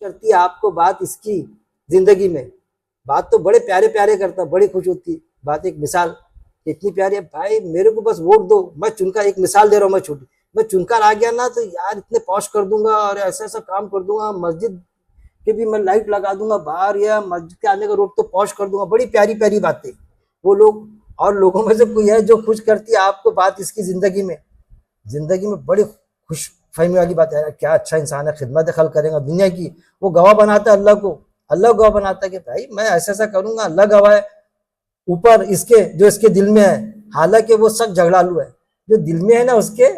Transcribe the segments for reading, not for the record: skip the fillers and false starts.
करती है आपको बात इसकी जिंदगी में। बात तो बड़े प्यारे प्यारे करता, बड़ी खुश होती बात। एक मिसाल इतनी प्यारी है भाई, मेरे को बस वोट दो, मैं चुनकर, एक मिसाल दे रहा हूँ मैं छोटी, मैं चुनकर आ गया ना तो यार इतने पॉश कर दूंगा और ऐसा ऐसा काम कर दूंगा, मस्जिद के भी मैं लाइट लगा दूंगा बाहर, या मस्जिद के आने का रोड तो पॉश कर दूंगा। बड़ी प्यारी प्यारी बातें वो लोग। और लोगों में से कोई है जो खुश करती है आपको बात इसकी जिंदगी में। जिंदगी में बड़ी खुश फहमी वाली बात है, क्या अच्छा इंसान है, खिदमत खल करेगा दुनिया की। वो गवाह बनाता है अल्लाह को, अल्लाह गवाह बनाता है कि भाई मैं ऐसा ऐसा करूंगा, अल्लाह गवाह है ऊपर इसके जो इसके दिल में है। हालांकि वो सब झगड़ालू है, जो दिल में है ना उसके,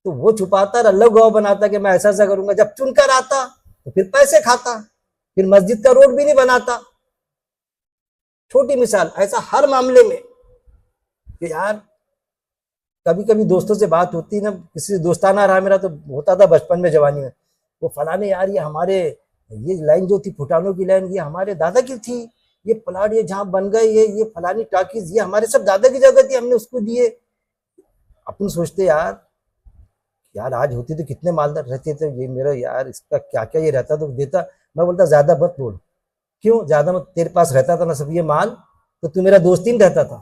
तो वो छुपाता है, अल्लाह गवाह बनाता कि मैं ऐसा ऐसा करूंगा। जब चुनकर आता तो फिर पैसे खाता, फिर मस्जिद का रोड भी नहीं बनाता। छोटी मिसाल, ऐसा हर मामले में कि यार कभी कभी दोस्तों से बात होती ना, किसी से दोस्ताना रहा मेरा तो होता था बचपन में, जवानी में, वो फलाने यार ये हमारे, ये लाइन जो थी फुटानों की लाइन, ये हमारे दादा की थी, ये प्लाट ये जहाँ बन गए, ये फलानी टाकीज ये हमारे सब दादा की जगह थी, हमने उसको दिए। अपन सोचते यार आज होती तो कितने मालदार रहते थे, ये मेरा यार इसका क्या क्या ये रहता तो देता। मैं बोलता ज्यादा मत बोल, क्यों ज्यादा मत, तेरे पास रहता था ना सब ये माल तो तू मेरा दोस्त ही नहीं रहता था,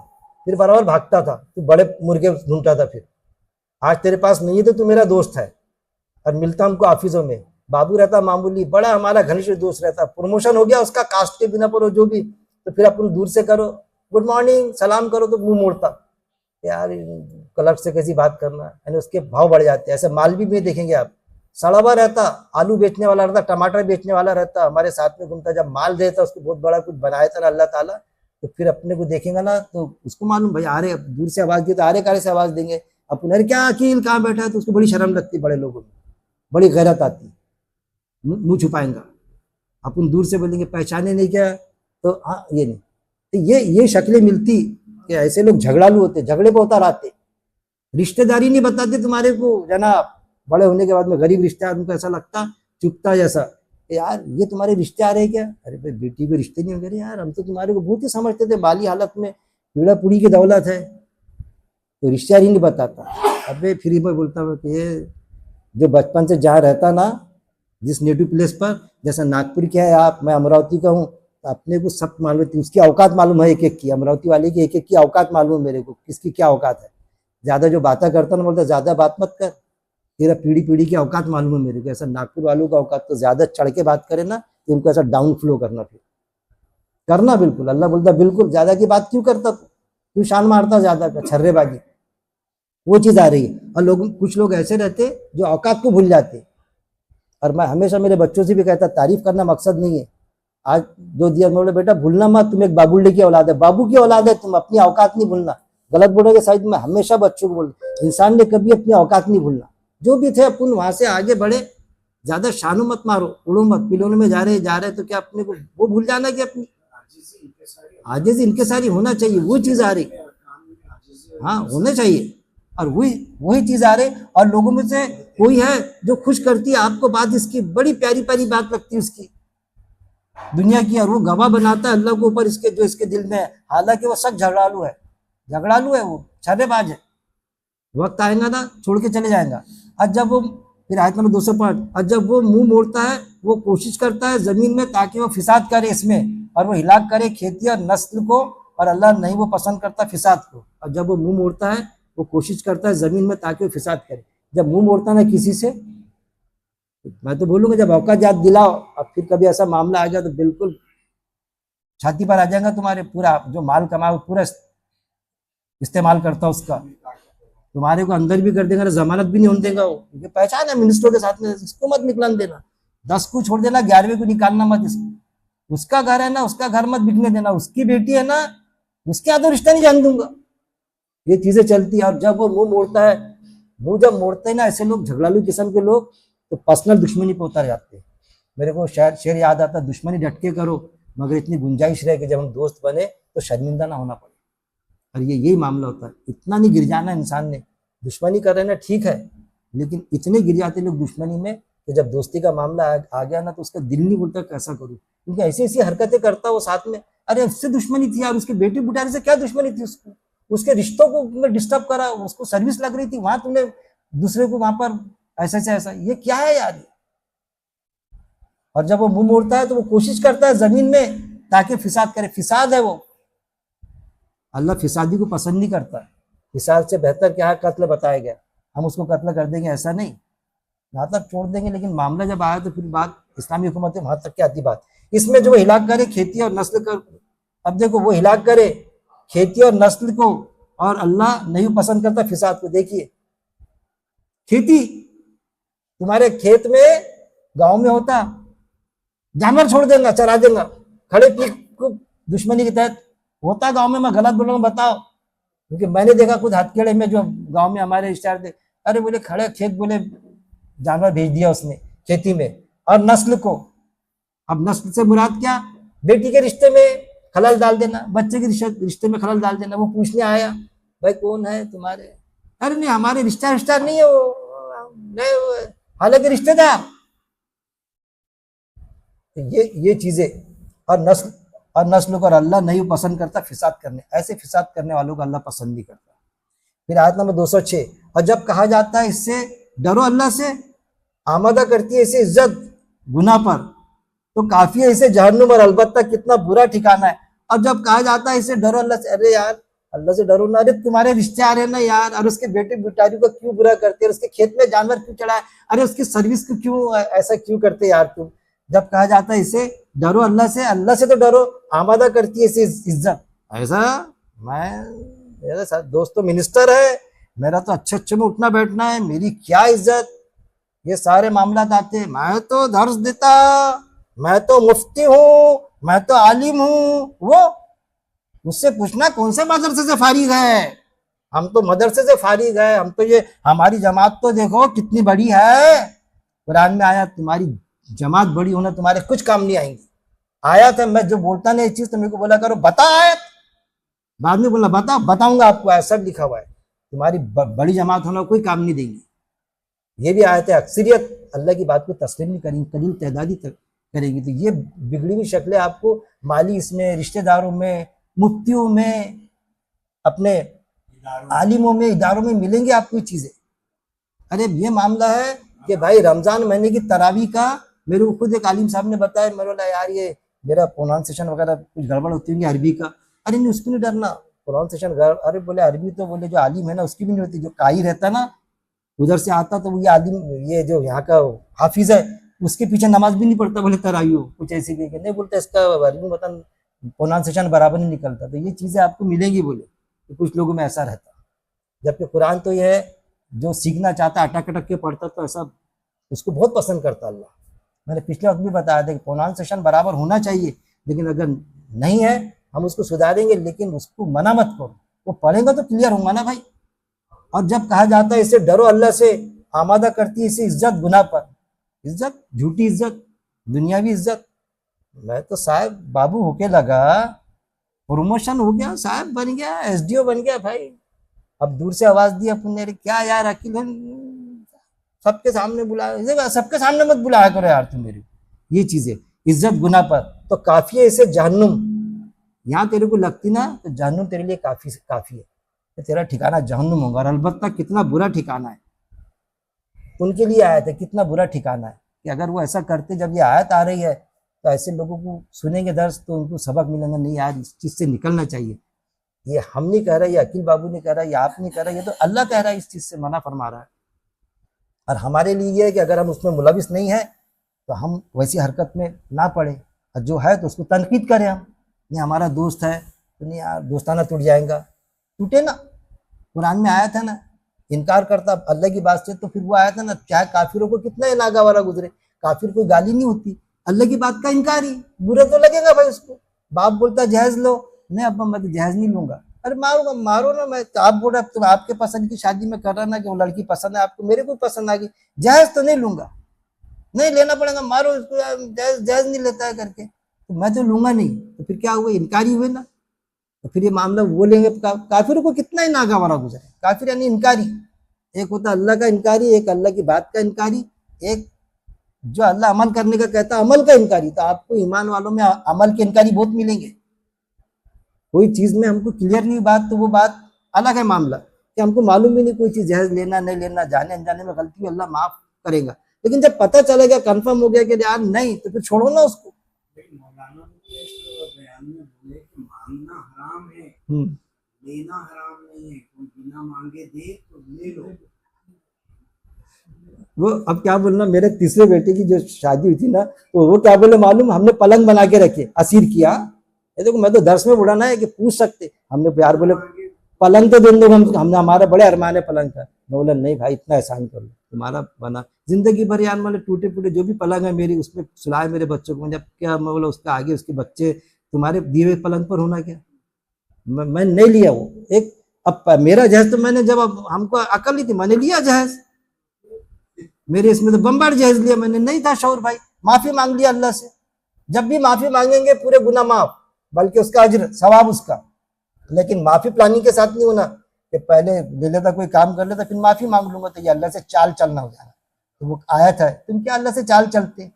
फिर बराबर भागता था, तू बड़े मुर्गे ढूंढता था। फिर आज तेरे पास नहीं है तो तू मेरा दोस्त है। और मिलता हमको ऑफिसों में, बाबू रहता मामूली, बड़ा हमारा घनिष्ठ दोस्त रहता, प्रमोशन हो गया उसका कास्ट के बिना पर जो भी, तो फिर अपन दूर से करो गुड मॉर्निंग सलाम करो तो मुंह मोड़ता, यार क्लर्क से कैसी बात करना, यानी उसके भाव बढ़ जाते हैं। ऐसे मालवी में देखेंगे आप, सड़ा हुआ रहता, आलू बेचने वाला रहता, टमाटर बेचने वाला रहता, हमारे साथ में घूमता, जब माल देता उसको बहुत बड़ा कुछ बनाया था ना अल्लाह ताला, तो फिर अपने को देखेगा ना तो उसको मालूम भाई आ रहे, दूर से आवाज दी तो आरे कारे से आवाज देंगे, अपन अरे क्या अकील कहाँ बैठा है, तो उसको बड़ी शर्म लगती, बड़े लोगों में बड़ी गैरत आती, मुंह छुपाएंगा। अपन दूर से बोलेंगे पहचाने नहीं क्या, तो हाँ ये नहीं, तो ये शक्लें मिलती कि ऐसे लोग झगड़ालू होते, झगड़े पे उतार आते, रिश्तेदारी नहीं बताते तुम्हारे को जनाब। बड़े होने के बाद में गरीब रिश्तेदार उनको ऐसा लगता चुपता जैसा, यार ये तुम्हारे रिश्ते आ रहे हैं क्या, अरे भाई बेटी के रिश्ते नहीं हो गए यार, हम तो तुम्हारे को बहुत ही समझते थे, बाली हालत में पीड़ा पूड़ी की दौलत है, तो रिश्तेदार ही नहीं बताता। अबे फिर मैं बोलता हूँ कि ये जो बचपन से जहाँ रहता ना, जिस नेटिव प्लेस पर, जैसा नागपुर के है आप, मैं अमरावती का हूँ, तो अपने को सब मालूम है, उसकी औकात मालूम है एक एक की, अमरावती वाले की एक एक की औकात मालूम है मेरे को, किसकी क्या औकात है। ज्यादा जो बातें करता ना, बोलता ज्यादा बात मत कर, तेरा पीढ़ी पीढ़ी की औकात मालूम है मेरे को। ऐसा नागपुर वालों का औकात तो ज्यादा चढ़ के बात करे ना तो उनको ऐसा डाउन फ्लो करना, फिर करना बिल्कुल। अल्लाह बोलता बिल्कुल ज्यादा की बात क्यों करता, क्यों शान मारता ज्यादा का, छर्रेबाजी, वो चीज आ रही है। और लोग, कुछ लोग ऐसे रहते जो औकात को भूल जाते। और मैं हमेशा मेरे बच्चों से भी कहता, तारीफ करना मकसद नहीं है, आज जो दिया बोले बेटा भूलना मत, तुम एक बाबुल्ले की औलाद है, बाबू की औलाद है, तुम अपनी औकात नहीं भूलना। गलत बोलोगे शायद, मैं हमेशा बच्चों को बोल, इंसान ने कभी अपनी औकात नहीं भूलना। जो भी थे अपन वहां से आगे बढ़े, ज्यादा शानो मत मारो, उड़ो मत, पिलोने में जा रहे तो क्या अपने को वो भूल जाना कि अपनी आजिज़ी इनके सारी होना चाहिए, वो चीज आ रही, हाँ होना चाहिए। और वही चीज आ रही। और लोगों में से कोई है जो खुश करती है आपको बात इसकी, बड़ी प्यारी प्यारी बात लगती है उसकी दुनिया की, और वो गवाह बनाता है अल्लाह के ऊपर इसके जो इसके दिल में है। हालांकि वो सब झगड़ालू है, वो छर्रेबाज है, वक्त आएगा ना छोड़ के चले जाएगा। और जब वो, फिर आयत नंबर 205, और जब वो मुंह मोड़ता है, वो कोशिश करता है जमीन में ताकि वो फिसाद करे इसमें, और वो हिलाक करे खेती और नस्ल को, और अल्लाह नहीं वो पसंद करता फिसाद को। और जब वो मुंह मोड़ता है, वो कोशिश करता है जमीन में ताकि वो फिसाद करे। जब मुंह मोड़ता है ना किसी से, मैं तो बोलूंगा जब औकात याद दिलाओ, अब फिर कभी ऐसा मामला आ गया तो बिल्कुल छाती पर आ जाएगा तुम्हारे, पूरा जो माल कमाओ पूरा इस्तेमाल करता उसका, तुम्हारे को अंदर भी कर देगा, जमानत भी नहीं होने देगा वो, क्योंकि पहचान है मिनिस्टरों के साथ में, इसको मत निकलने देना, 10 को छोड़ देना, 11वें को निकालना मत इसको। उसका घर है ना, उसका घर मत बिकने देना, उसकी बेटी है ना, उसके यहाँ तो रिश्ता नहीं जान दूंगा। ये चीजें चलती है। और जब वो मुंह मोड़ता है, मुंह जब मोड़ते हैं ना ऐसे लोग, झगड़ालू किस्म के लोग, तो पर्सनल दुश्मनी पे उतर जाते हैं। मेरे को शेर याद आता, दुश्मनी डट के करो मगर इतनी गुंजाइश रहे कि जब हम दोस्त बने तो शर्मिंदा ना होना पड़े। और यही मामला होता है, इतना नहीं गिर जाना इंसान ने, दुश्मनी कर रहे ना ठीक है, लेकिन इतने गिर जाते लोग दुश्मनी में कि जब दोस्ती का मामला आ गया ना तो उसका दिल नहीं बोलता कैसा करूँ, क्योंकि ऐसी ऐसी हरकतें करता वो साथ में। अरे उससे दुश्मनी थी यार, उसके बेटी बुटाने से क्या दुश्मनी थी उसको, उसके रिश्तों को डिस्टर्ब करा, उसको सर्विस लग रही थी वहां, तुमने दूसरे को वहां पर ऐसा से ऐसा, ये क्या है यार। और जब वो मुंह मोड़ता है तो वो कोशिश करता है जमीन में ताकि फिसाद करे, फिसाद है वो। अल्लाह फिसादी को पसंद नहीं करता। फिसाद से बेहतर क्या है, कत्ल बताया गया, हम उसको कत्ल कर देंगे ऐसा नहीं, यहाँ तक छोड़ देंगे। लेकिन मामला जब आया तो फिर बात इस्लामी हुकूमत में वहां तक की आती बात। इसमें जो हिलाक करे खेती और नस्ल कर, अब देखो वो हिलाक करे खेती और नस्ल को, और अल्लाह नहीं पसंद करता फिसाद को। देखिए खेती, तुम्हारे खेत में गांव में होता, जानवर छोड़ देगा, चरा देगा, खड़े पीक को दुश्मनी के तहत होता गांव में। मैं गलत बोल रहा हूँ बताओ, क्योंकि मैंने देखा खुद हथखेड़े में, जो गांव में हमारे रिश्तेदार थे, अरे बोले खड़े खेत, बोले जानवर भेज दिया उसने खेती में। और नस्ल को, अब नस्ल से मुराद क्या, बेटी के रिश्ते में खलल डाल देना, बच्चे के रिश्ते में खलल डाल देना। वो पूछने आया भाई कौन है तुम्हारे, अरे नहीं हमारे रिश्तेदार नहीं है वो, नहीं हालांकि रिश्तेदार। ये चीजें, और नस्ल को अल्लाह नहीं पसंद करता फिसाद करने, ऐसे फिसाद करने वालों को अल्लाह पसंद नहीं करता। फिर आयत नंबर 206, और जब कहा जाता है इससे डरो अल्लाह से, आमादा करती है इसे इज्जत गुनाह पर, तो काफी है इसे जहन्नुम, और अलबत्ता कितना बुरा ठिकाना है। और जब कहा जाता है इसे डरो अल्लाह से, अरे यार अल्लाह से डरो ना, अरे तुम्हारे रिश्ते आ रहे हैं ना यार, और उसके बेटे बेटारी को क्यों बुरा करते हैं, उसके खेत में जानवर क्यों चढ़ाए, अरे उसकी सर्विस को क्यों ऐसा क्यों करते यार तुम। जब कहा जाता है इसे डरो अल्लाह से तो डरो, आमादा करती है इसे इज्जत। ऐसा मेरा दोस्त तो मिनिस्टर है, मेरा तो अच्छे में उठना बैठना है, मेरी क्या इज्जत, ये सारे मामला आते हैं। मैं तो दर्स देता, मैं तो मुफ्ती हूँ, मैं तो आलिम हूँ, वो उससे पूछना कौन से मदरसे से फारिग है, हम तो मदरसे से फारिग है, हम तो ये हमारी जमात तो देखो कितनी बड़ी है। कुरान में आया तुम्हारी जमात बड़ी होना तुम्हारे कुछ काम नहीं आएंगी। आयत है, मैं जो बोलता नहीं चीज तो मेरे को बोला करो बता आयत, बाद में बोला बताऊंगा आपको, ऐसा लिखा हुआ है तुम्हारी बड़ी जमात होना कोई काम नहीं देंगी। ये भी आयत है, अक्सरियत अल्लाह की बात को तस्लीम नहीं करेंगी, कलील तैदादी करेंगी। तो ये बिगड़ी हुई शक्लें आपको माली इसमें, रिश्तेदारों में, मुफ्तियों में, अपने आलिमों में, इदारों में मिलेंगी आपको चीजें। अरे ये मामला है कि भाई रमजान महीने की तरावी का, मेरे को खुद एक आलिम साहब ने बताया, मेरे बोला यार ये मेरा प्रोनाउंसिएशन वगैरह कुछ गड़बड़ होती होंगी अरबी का, अरे नहीं उसको नहीं डरना, प्रोनाउंसिएशन अरे बोले अरबी तो बोले जो आलिम है ना उसकी भी नहीं होती, जो काई रहता ना उधर से आता तो ये आलिम, ये जो यहाँ का हाफिज है उसके पीछे नमाज भी नहीं पढ़ता, बोले तरावी हो कुछ ऐसी नहीं बोलता, इसका अरबी बता प्रोनाउंसिएशन बराबर नहीं निकलता। तो ये चीजें आपको मिलेंगी, बोले तो कुछ लोगों में ऐसा रहता। जबकि कुरान तो यह है जो सीखना चाहता अटक अटक के पढ़ता तो ऐसा उसको बहुत पसंद करता अल्लाह। मैंने पिछले वक्त भी बताया था कि प्रोनाउंसिएशन बराबर होना चाहिए, लेकिन अगर नहीं है हम उसको सुधारेंगे, लेकिन उसको मना मत करो, वो पढ़ेगा तो क्लियर होगा ना भाई। और जब कहा जाता है इसे डरो अल्लाह से, आमादा करती है इसे इज्जत गुनाह पर, इज्जत झूठी इज्जत, दुनियावी इज्जत। मैं तो साहब बाबू होके लगा, प्रमोशन हो गया, साहब बन गया, एसडीओ बन गया भाई। अब दूर से आवाज दी अपने, क्या यार अकील सबके सामने बुलाया, सबके सामने मत बुलाया करो यार तुम मेरे, ये चीजें इज्जत गुनाह पर, तो काफी है इसे जहन्नुम। यहाँ तेरे को लगती ना तो जहन्नुम तेरे लिए काफी है, तो तेरा ठिकाना जहन्नुम होगा। और अलबत्ता कितना बुरा ठिकाना है उनके लिए आयत है, कितना बुरा ठिकाना है कि अगर वो ऐसा करते, जब ये आयत आ रही है तो ऐसे लोगों को सुनेंगे दर्स तो उनको सबक मिलेगा, नहीं यार इस चीज से निकलना चाहिए। ये हम नहीं कह रहे, ये अकील बाबू नहीं कह रहा, ये आप नहीं कह रहा, ये तो अल्लाह कह रहा है, इस चीज से मना फरमा रहा है। और हमारे लिए ये है कि अगर हम उसमें मुलविस नहीं है तो हम वैसी हरकत में ना पड़े, और जो है तो उसको तनकीद करें। हम नहीं हमारा दोस्त है तो नहीं यार दोस्ताना टूट जाएगा, टूटे ना, कुरान में आया था ना, इनकार करता अल्लाह की बात से तो फिर वो आया था ना, चाहे काफिरों को कितना नागावारा गुजरे, काफिर कोई गाली नहीं होती, अल्लाह की बात का इनकार ही, बुरा तो लगेगा भाई उसको। बाप बोलता जहेज लो, नहीं अब्बा मैं तो जहेज नहीं लूंगा, अरे मारूंगा, मारो ना, मैं तो आप बोल रहे तुम आपके पसंद की शादी में कर रहा ना कि वो लड़की पसंद है आपको, मेरे को पसंद आ गई, जहेज तो नहीं लूंगा, नहीं लेना पड़ेगा, मारो इसको यार, जहेज नहीं लेता है करके, तो मैं तो लूंगा नहीं, तो फिर क्या हुआ, इनकारी हुए ना। तो फिर ये मामला वो लेंगे, काफिरों को कितना ही नागावारा गुजरे, काफिर यानी इनकारी, एक होता अल्लाह का इनकारी, एक अल्लाह की बात का इनकारी, एक जो अल्लाह अमल करने का कहता अमल का इनकारी। तो आपको ईमान वालों में अमल के इनकारी बहुत मिलेंगे। कोई चीज में हमको क्लियर नहीं बात तो वो बात अलग है मामला, कि हमको मालूम भी नहीं कोई चीज जहेज लेना नहीं लेना, जाने अनजाने में गलती अल्लाह माफ करेगा, लेकिन जब पता चलेगा, कंफर्म हो गया कि यार नहीं, तो फिर छोड़ो ना उसको। लेकिन मौलाना ने एक बयान में बोले कि मांगना हराम है, हम्म। लेना हराम नहीं है, कोई बिना मांगे दे तो ले लो। वो अब क्या बोलना, मेरे तीसरे बेटे की जो शादी हुई थी ना, तो वो क्या बोले मालूम, हमने पलंग बना के रखे, असीर किया। ये देखो, मैं तो दर्श में उड़ाना है कि पूछ सकते, हमने प्यार बोले पलंग तो दे दो, हमने हमारा बड़े अरमान है पलंग का। मैं बोला नहीं भाई, इतना एहसान कर लो, तुम्हारा बना जिंदगी भर यार, मतलब टूटे फूटे जो भी पलंग है मेरी, उसमें सुलाए मेरे बच्चों को, जब क्या मैं बोला उसका आगे उसके बच्चे तुम्हारे दिए हुए पलंग पर होना क्या। मैं नहीं लिया वो एक, अब मेरा जहेज तो मैंने, जब अब हमको अकल नहीं थी, मैंने लिया जहेज, मेरे इसमें तो बम्बार जहेज लिया मैंने, नहीं था शौर भाई, माफी मांग लिया अल्लाह से। जब भी माफी मांगेंगे पूरे गुनाह माफ, बल्कि उसका अज्र सवाब उसका। लेकिन माफी प्लानिंग के साथ नहीं होना कि पहले ले लेता कोई काम कर लेता फिर माफी मांग लूंगा, तो ये अल्लाह से चाल चलना हो जाना। तो वो आयत है, तुम क्या अल्लाह से चाल चलते,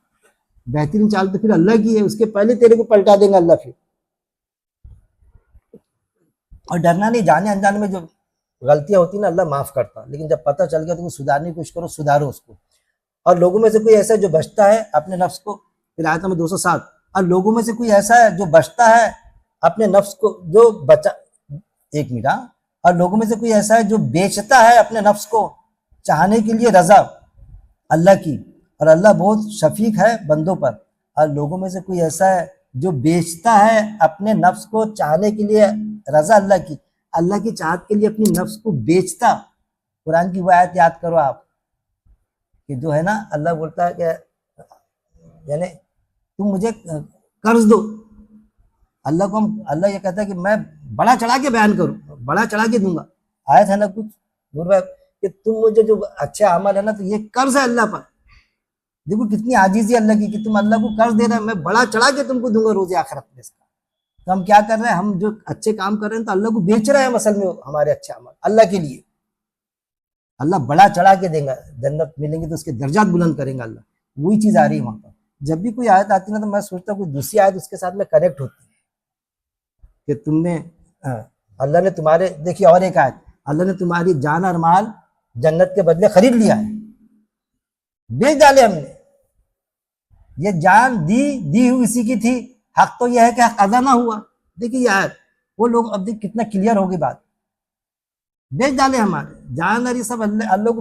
बेहतरीन चाल तो फिर अल्लाह की है, उसके पहले तेरे को पलटा देगा अल्लाह फिर। और डरना नहीं, जाने अनजाने में जो गलतियां होती ना अल्लाह माफ करता, लेकिन जब पता चल गया तो वो सुधारने की कोशिश करो, सुधारो उसको। और लोगों में से कोई ऐसा है जो बचता है अपने नफ्स को, फिर आयत नंबर 207, और लोगों में से कोई ऐसा है जो बचता है अपने नफ्स को, जो बचा, एक मिनट, और लोगों में से कोई ऐसा है जो बेचता है अपने नफ्स को चाहने के लिए रजा अल्लाह की, और अल्लाह बहुत शफीक है बंदों पर। और लोगों में से कोई ऐसा है जो बेचता है अपने नफ्स को चाहने के लिए रजा अल्लाह की, अल्लाह की चाहत के लिए अपनी नफ्स को बेचता। कुरान की वो आयत याद करो आप, कि जो है ना, अल्लाह बोलता है कि यानी तुम मुझे कर्ज दो, अल्लाह को अल्लाह ये कहता है कि मैं बड़ा चढ़ा के बयान करूं, बड़ा चढ़ा के दूंगा। आयत है ना कुछ नूर भाई, कि तुम मुझे जो अच्छे अमल है ना, तो ये कर्ज है अल्लाह पर। देखो कितनी आजीजी अल्लाह की, कि तुम अल्लाह को कर्ज दे रहे हैं, मैं बड़ा चढ़ा के तुमको दूंगा रोज आखिरत में इसका। तो हम क्या कर रहे हैं, हम जो अच्छे काम कर रहे हैं तो अल्लाह को बेच रहे हैं असल में हमारे अच्छे अमल अल्लाह के लिए। अल्लाह बड़ा चढ़ा के देगा, जन्नत मिलेंगे तो उसके दर्जात बुलंद करेंगे अल्लाह, वही चीज आ रही है वहां पर। जब भी कोई आयत आती है ना, तो मैं सोचता हूँ कोई दूसरी आयत उसके साथ में कनेक्ट होती है, कि तुमने अल्लाह ने तुम्हारे, देखिए और एक आयत, अल्लाह ने तुम्हारी जान और माल जन्नत के बदले खरीद लिया है, बेच डाले हमने, ये जान दी हुई इसी की थी, हक तो यह है कि हक अदा ना हुआ। देखिए आयत, वो लोग अब देख कितना क्लियर होगी बात, बेच डाले हमारे जान और ये सब अल्लाह को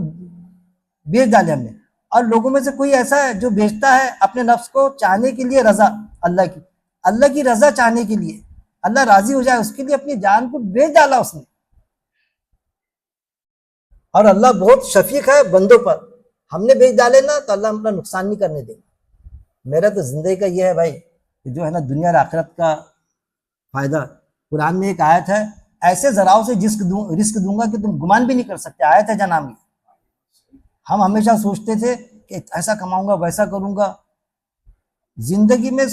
बेच डाले हमने। और लोगों में से कोई ऐसा है जो बेचता है अपने नफ्स को चाहने के लिए रजा अल्लाह की, अल्लाह की रजा चाहने के लिए, अल्लाह राजी हो जाए उसके लिए अपनी जान को बेच डाला उसने। और अल्लाह बहुत शफीक है बंदों पर, हमने बेच डाले ना तो अल्लाह अपना नुकसान नहीं करने देगा। मेरा तो जिंदगी का ये है भाई, कि जो है ना दुनिया और आखिरत का फायदा। कुरान में एक आयत है, ऐसे जराओं से रिस्क दूंगा कि तुम गुमान भी नहीं कर सकते, आयत है जनाब में। हम हमेशा सोचते थे कि ऐसा कमाऊंगा वैसा करूंगा, जिंदगी में